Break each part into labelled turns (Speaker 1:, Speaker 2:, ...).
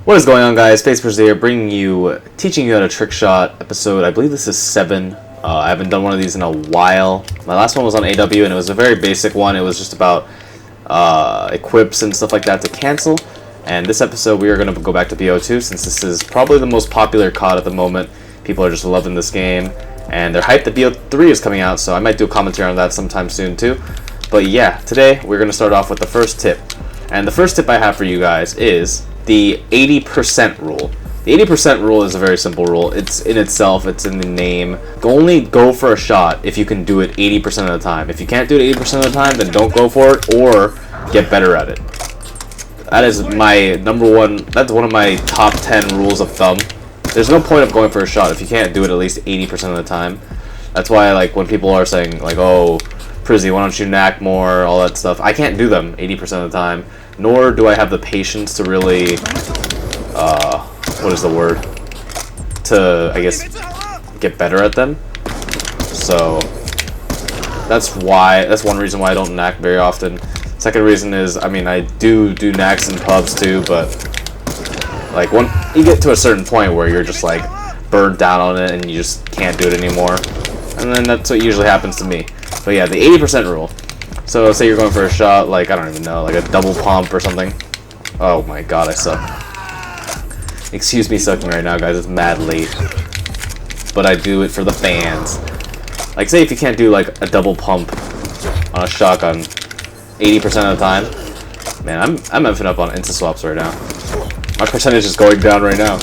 Speaker 1: What is going on, guys? FaZe PryZee here, teaching you how to trick shot episode. I believe this is 7. I haven't done one of these in a while. My last one was on AW, and it was a very basic one. It was just about equips and stuff like that to cancel. And this episode, we are going to go back to BO2, since this is probably the most popular COD at the moment. People are just loving this game, and they're hyped that BO3 is coming out, so I might do a commentary on that sometime soon too. But yeah, today we're going to start off with the first tip. And the first tip I have for you guys is the 80% rule. The 80% rule is a very simple rule. It's in itself, it's in the name. Only go for a shot if you can do it 80% of the time. If you can't do it 80% of the time, then don't go for it or get better at it. That is my number one, that's one of my top 10 rules of thumb. There's no point of going for a shot if you can't do it at least 80% of the time. That's why, like, when people are saying, like, oh, PryZee, why don't you knack more, all that stuff, I can't do them 80% of the time. Nor do I have the patience to really, what is the word? To, I guess, get better at them. So, that's one reason why I don't knack very often. Second reason is, I mean, I do knacks in pubs too, but, like, when you get to a certain point where you're just, like, burned down on it and you just can't do it anymore. And then that's what usually happens to me. But yeah, the 80% rule. So say you're going for a shot, like, I don't even know, like a double pump or something. Oh my god, I suck. Excuse me sucking right now, guys, it's mad late. But I do it for the fans. Like, say if you can't do, like, a double pump on a shotgun 80% of the time. Man, I'm effing up on insta swaps right now. My percentage is going down right now.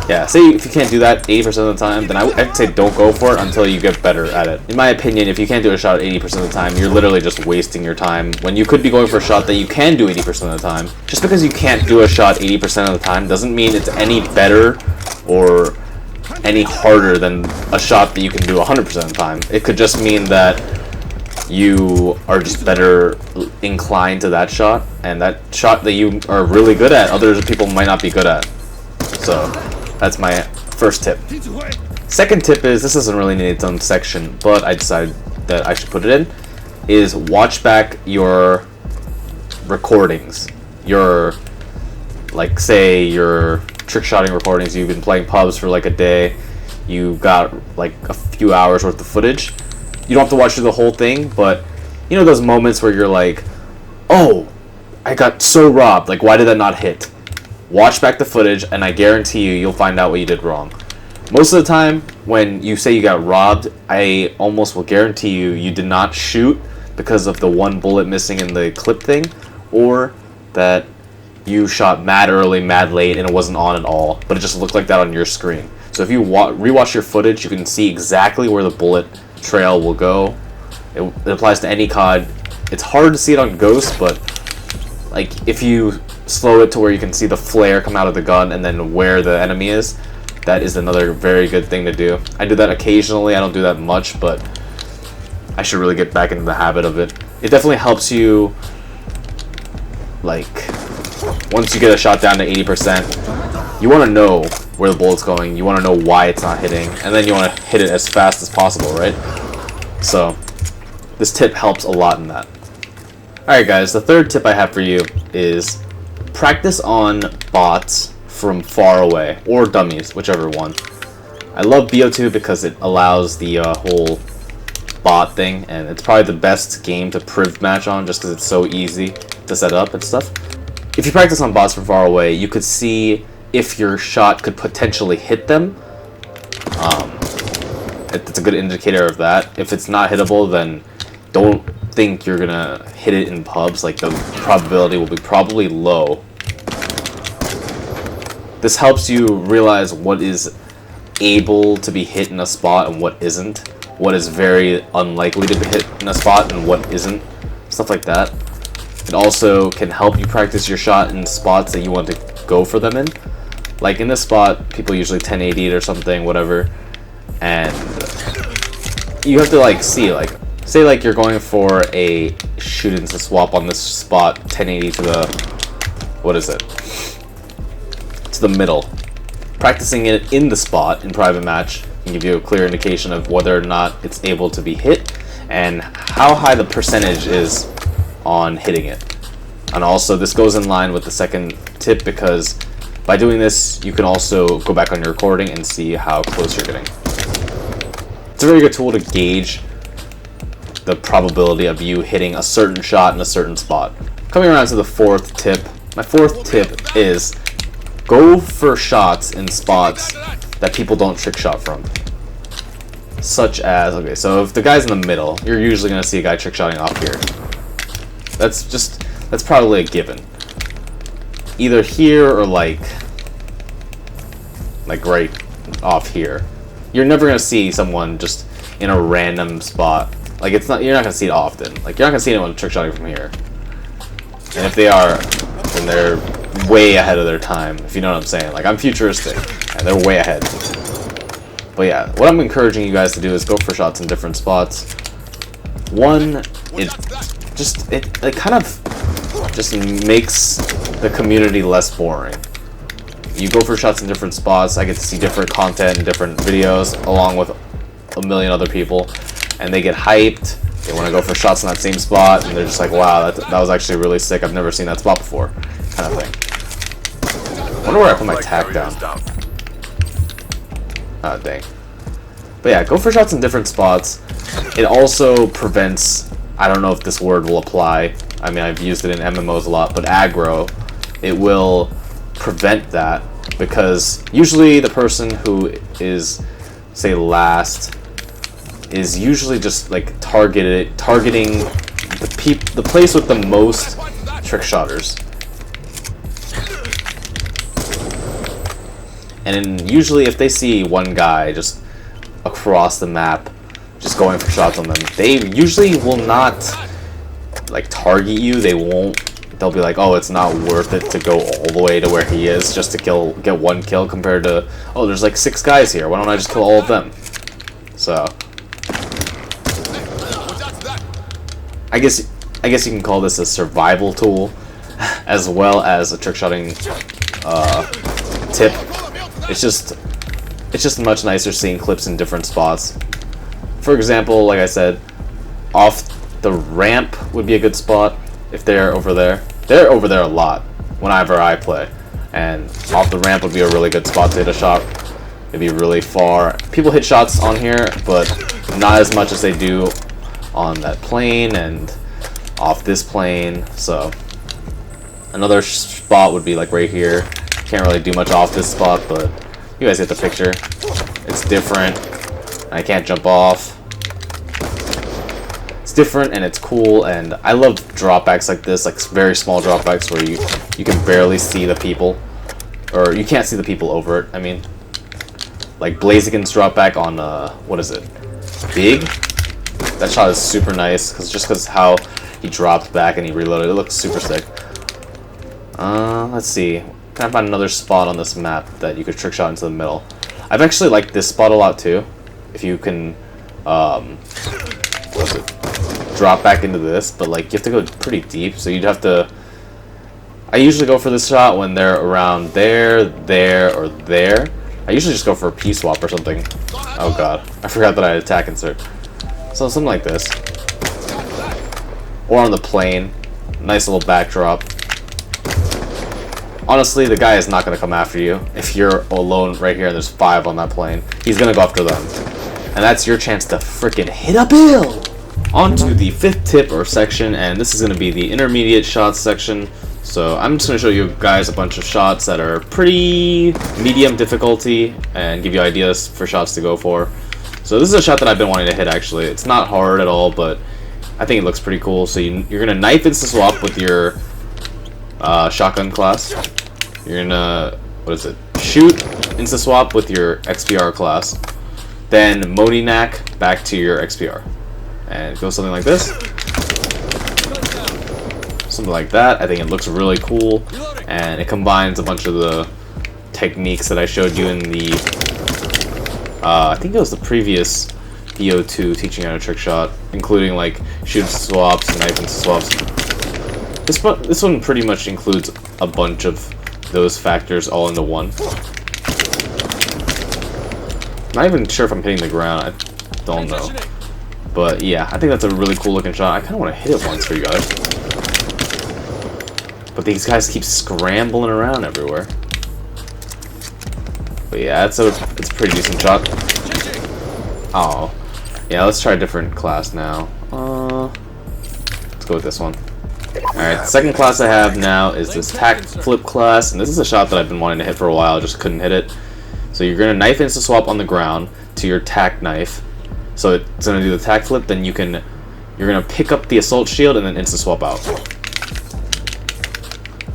Speaker 1: Yeah, say if you can't do that 80% of the time, then I'd say don't go for it until you get better at it. In my opinion, if you can't do a shot 80% of the time, you're literally just wasting your time when you could be going for a shot that you can do 80% of the time. Just because you can't do a shot 80% of the time doesn't mean it's any better or any harder than a shot that you can do 100% of the time. It could just mean that you are just better inclined to that shot, and that shot that you are really good at, other people might not be good at. So that's my first tip. Second tip is, this doesn't really need its own section, but I decided that I should put it in, is watch back your recordings. Your, like, say your trick shotting recordings, you've been playing pubs for like a day, you got like a few hours worth of footage. You don't have to watch through the whole thing, but you know those moments where you're like, oh, I got so robbed, like, why did that not hit? Watch back the footage, and I guarantee you'll find out what you did wrong. Most of the time, when you say you got robbed, I almost will guarantee you did not shoot because of the one bullet missing in the clip thing, or that you shot mad early, mad late, and it wasn't on at all, but it just looked like that on your screen. So if you rewatch your footage, you can see exactly where the bullet trail will go. It applies to any COD. It's hard to see it on Ghost, but like, if you slow it to where you can see the flare come out of the gun and then where the enemy is, that is another very good thing to do. I do that occasionally. I don't do that much, but I should really get back into the habit of it. It definitely helps you, like, once you get a shot down to 80%, you want to know where the bullet's going, you want to know why it's not hitting, and then you want to hit it as fast as possible, right? So this tip helps a lot in that. Alright guys, the third tip I have for you is practice on bots from far away, or dummies, whichever one. I love BO2 because it allows the whole bot thing, and it's probably the best game to priv match on just because it's so easy to set up and stuff. If you practice on bots from far away, you could see if your shot could potentially hit them. It's a good indicator of that. If it's not hittable, then don't think you're gonna hit it in pubs. Like, the probability will be probably low. This helps you realize what is able to be hit in a spot and what isn't. What is very unlikely to be hit in a spot and what isn't. Stuff like that. It also can help you practice your shot in spots that you want to go for them in. Like, in this spot, people usually 1080 it or something, whatever. And you have to, like, see, like, say, like, you're going for a shoot into swap on this spot, 1080 to the, what is it? To the middle. Practicing it in the spot in private match can give you a clear indication of whether or not it's able to be hit and how high the percentage is on hitting it. And also, this goes in line with the second tip, because By doing this, you can also go back on your recording and see how close you're getting. It's a very good tool to gauge the probability of you hitting a certain shot in a certain spot. Coming around to the fourth tip. My fourth tip is go for shots in spots that people don't trick shot from. Such as, okay, so if the guy's in the middle, you're usually going to see a guy trick shotting off here. That's probably a given. Either here or like right off here. You're never going to see someone just in a random spot. Like, you're not going to see it often. Like, you're not going to see anyone trick shotting from here. And if they are, then they're way ahead of their time, if you know what I'm saying. Like, I'm futuristic, and they're way ahead. But yeah, what I'm encouraging you guys to do is go for shots in different spots. One, it kind of just makes the community less boring. You go for shots in different spots, I get to see different content and different videos along with a million other people, and they get hyped. They want to go for shots in that same spot, and they're just like, wow, that was actually really sick. I've never seen that spot before, kind of thing. I wonder where I put my tack down. Oh, dang. But yeah, go for shots in different spots. It also prevents, I don't know if this word will apply. I mean, I've used it in MMOs a lot, but aggro. It will prevent that, because usually the person who is, say, last is usually just like targeting the place with the most trick shotters. And usually if they see one guy just across the map just going for shots on them, they usually will not like target you. They'll be like, oh, it's not worth it to go all the way to where he is just to get one kill compared to, oh, there's like 6 guys here, why don't I just kill all of them? So I guess you can call this a survival tool as well as a trick shotting tip. It's just much nicer seeing clips in different spots. For example, like I said, off the ramp would be a good spot if they're over there. They're over there a lot whenever I play, and off the ramp would be a really good spot to hit a shot. It'd be really far. People hit shots on here, but not as much as they do on that plane and off this plane. So another spot would be like right here. Can't really do much off this spot, but you guys get the picture. It's different. I can't jump off. It's different and it's cool, and I love dropbacks like this, like very small dropbacks where you can barely see the people, or you can't see the people over it. I mean, like Blaziken's dropback on what is it? Big? That shot is super nice because how he dropped back and he reloaded. It looks super sick. Let's see. Can I find another spot on this map that you could trick shot into the middle? I've actually liked this spot a lot too. If you can, what is it? Drop back into this, but like you have to go pretty deep, so you'd have to. I usually go for this shot when they're around there, or there. I usually just go for a P-swap or something. Oh god, I forgot that I had attack insert. So something like this. Or on the plane. Nice little backdrop. Honestly, the guy is not going to come after you. If you're alone right here and there's 5 on that plane, he's going to go after them. And that's your chance to freaking hit a bill! On to the 5th tip or section, and this is going to be the intermediate shots section. So I'm just going to show you guys a bunch of shots that are pretty medium difficulty and give you ideas for shots to go for. So this is a shot that I've been wanting to hit actually. It's not hard at all, but I think it looks pretty cool. So you're going to knife insta-swap with your shotgun class. You're going to, shoot insta-swap with your XPR class. Then Modi-Knack back to your XPR. And it goes something like this. Something like that. I think it looks really cool, and it combines a bunch of the techniques that I showed you in the I think it was the previous BO2 teaching how to trick shot, including like shoot swaps, knife and swaps. This one pretty much includes a bunch of those factors all into one. Not even sure if I'm hitting the ground, I don't know. But yeah, I think that's a really cool looking shot. I kind of want to hit it once for you guys. But these guys keep scrambling around everywhere. But yeah, it's a pretty decent shot. Oh, yeah. Let's try a different class now. Let's go with this one. Alright, the second class I have now is this tack flip class, and this is a shot that I've been wanting to hit for a while, just couldn't hit it. So you're gonna knife insta swap on the ground to your tack knife. So it's gonna do the tack flip, then you're gonna pick up the assault shield and then insta swap out.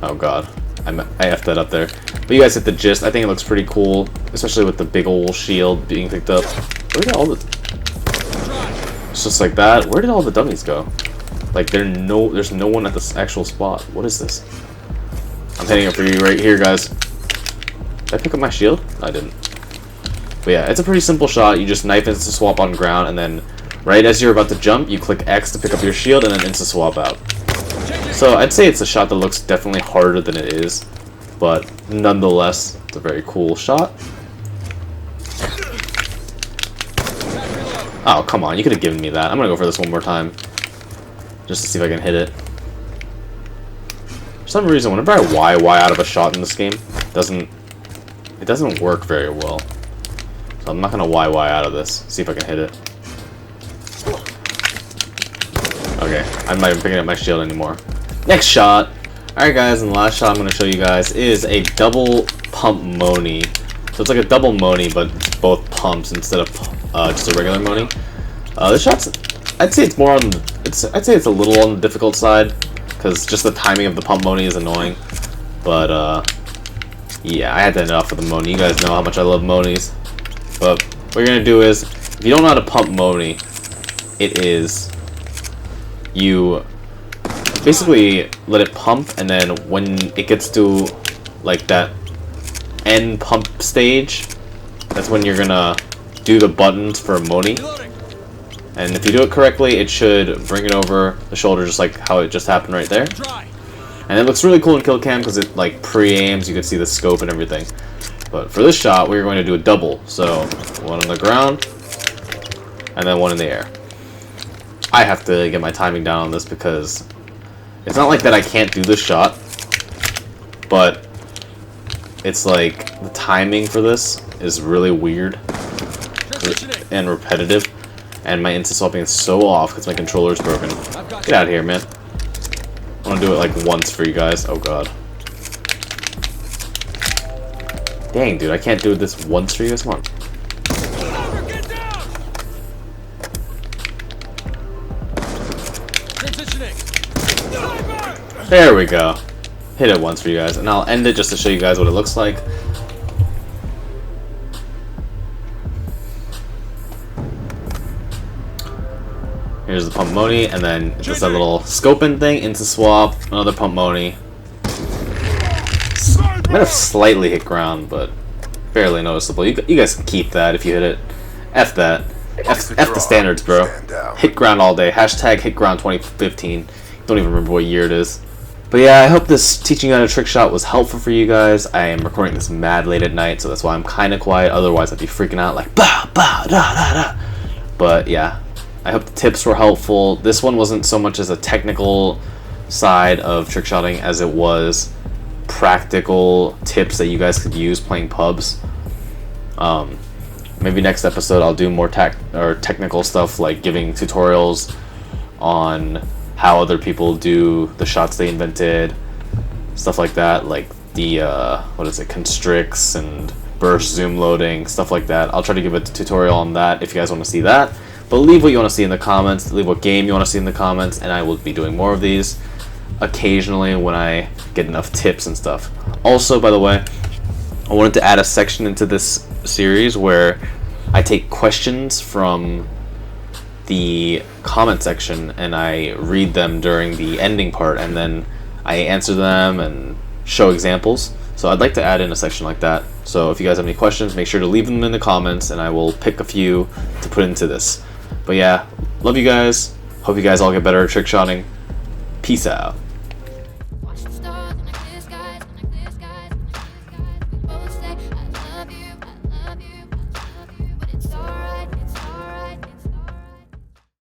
Speaker 1: Oh god, I effed that up there. But you guys get the gist. I think it looks pretty cool, especially with the big ol' shield being picked up. Where did all the... It's just like that. Where did all the dummies go? Like, there's no one at this actual spot. What is this? I'm heading up for you right here, guys. Did I pick up my shield? No, I didn't. But yeah, it's a pretty simple shot. You just knife insta swap on ground, and then right as you're about to jump, you click X to pick up your shield, and then insta swap out. So I'd say it's a shot that looks definitely harder than it is, but nonetheless, it's a very cool shot. Oh, come on. You could have given me that. I'm going to go for this one more time, just to see if I can hit it. For some reason, whenever I Y out of a shot in this game, it doesn't work very well. So I'm not going to Y out of this. See if I can hit it. Okay, I'm not even picking up my shield anymore. Next shot. Alright guys, and the last shot I'm going to show you guys is a double pump Moni. So it's like a double Moni, but it's both pumps instead of just a regular Moni. This shot's, I'd say it's more on, I'd say it's a little on the difficult side, because just the timing of the pump Moni is annoying. But yeah, I had to end it off with a Moni. You guys know how much I love Monis. But what you're gonna do is, if you don't know how to pump Moni, it is you basically let it pump, and then when it gets to like that end pump stage, that's when you're gonna do the buttons for a Moni. And if you do it correctly, it should bring it over the shoulder just like how it just happened right there. And it looks really cool in kill cam because it like pre-aims, you can see the scope and everything. But for this shot, we're going to do a double. So one on the ground and then one in the air. I have to get my timing down on this because it's not like that I can't do this shot, but it's like the timing for this is really weird and repetitive, and my insta swapping is so off because my controller is broken. Get out of here, man. I want to do it like once for you guys. Oh god. Dang, dude, I can't do this once for you guys. Come on. There we go. Hit it once for you guys, and I'll end it just to show you guys what it looks like. Here's the pump Moni, and then just that little scoping thing, into swap, another pump Moni. Might have slightly hit ground, but barely noticeable. You guys can keep that if you hit it. F that. F the standards, bro. Hit ground all day. Hashtag hit ground 2015. Don't even remember what year it is. But yeah, I hope this teaching you how to trick shot was helpful for you guys. I am recording this mad late at night, so that's why I'm kind of quiet. Otherwise, I'd be freaking out like, bah, bah, da, da, da. But yeah, I hope the tips were helpful. This one wasn't so much as a technical side of trick shotting as it was practical tips that you guys could use playing pubs. Maybe next episode I'll do more technical stuff, like giving tutorials on how other people do the shots they invented, stuff like that, like the constricts and burst zoom loading, stuff like that. I'll try to give a tutorial on that if you guys want to see that. But leave what you want to see in the comments, leave what game you want to see in the comments, and I will be doing more of these occasionally when I get enough tips and stuff. Also, by the way, I wanted to add a section into this series where I take questions from the comment section and I read them during the ending part, and then I answer them and show examples. So I'd like to add in a section like that. So if you guys have any questions, make sure to leave them in the comments and I will pick a few to put into this. But yeah, love you guys. Hope you guys all get better at trick shotting. Peace out.